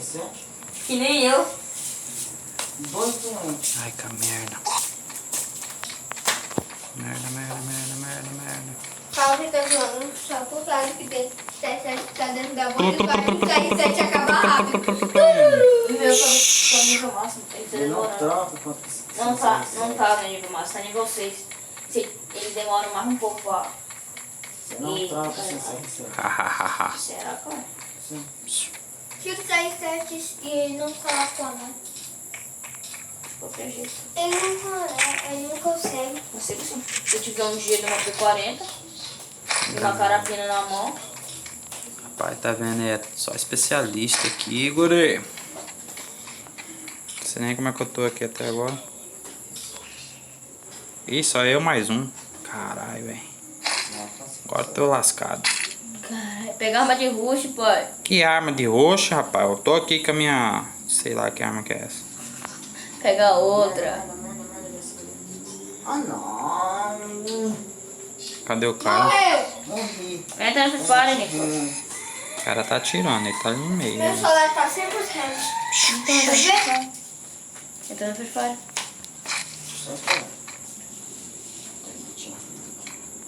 600. Que nem eu. 2,500. Ai, que merda. Merda. Fala que tá zoando só por causa que tem 7 tá dentro da bolha e vai sair 7 acabar rápido. O meu tá no nível máximo. Ele tá Ele não demorando. troca quanto Não tá no nível máximo, tá nível 6. Ele demora mais um pouco pra... Você não troca sem ser receita. Hahaha. Será, cara? Sim. Tira 7 e não coloca não. De qualquer jeito. Ele não consegue. Consigo sim. Se eu tiver um dia de uma P40 e uma carapina na mão, Rapaz, tá vendo? É só especialista aqui, guri. Não sei nem como é que eu tô aqui até agora. Ih, só eu mais um. Caralho, velho. Agora eu tô lascado. caralho, pegar arma de rush, pai. Que arma de roxo, rapaz? Eu tô aqui com a minha... Sei lá que arma que é essa. Pegar outra. Ah, não. Cadê o cara? Morreu! Morri. Entra no Free Fire, Nico. O cara tá atirando, ele tá ali no meio. Meu Né? celular tá 100%. Quer ver? Entra no Free Fire. Só esperar.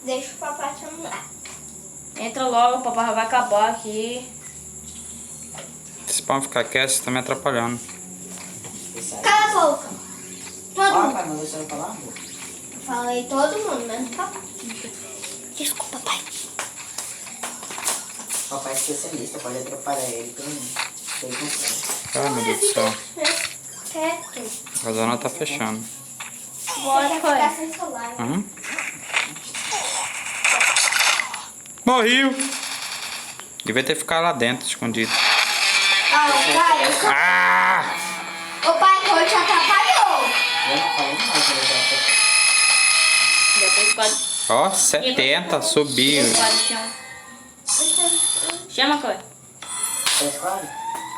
Deixa o papai te mandar. Entra logo, o papai vai acabar aqui. Vocês podem ficar quietos, vocês estão me atrapalhando. Cala a boca. Todo Ah, mundo. pai, mas deixa eu falar. Falei todo mundo, menos papai. Desculpa, pai. Papai é especialista, pode atrapalhar ele também. Ele consegue. Ai, meu Deus do céu. Quieto. A zona tá fechando. Bora, Você quer pai. ficar sem celular. Hum? Morreu! Devia ter ficado lá dentro, escondido. Ah, pai, Ah! o pai te atrapalhou. Eu não falei mais, ele já Já tem quase. Ó, 70, subiu. Chama. Chama, Coy. tá squad?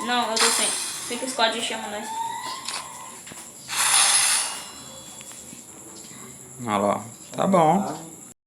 Não, eu tô sem. Fica squad e chama nós. Olha lá. Tá bom. Ah,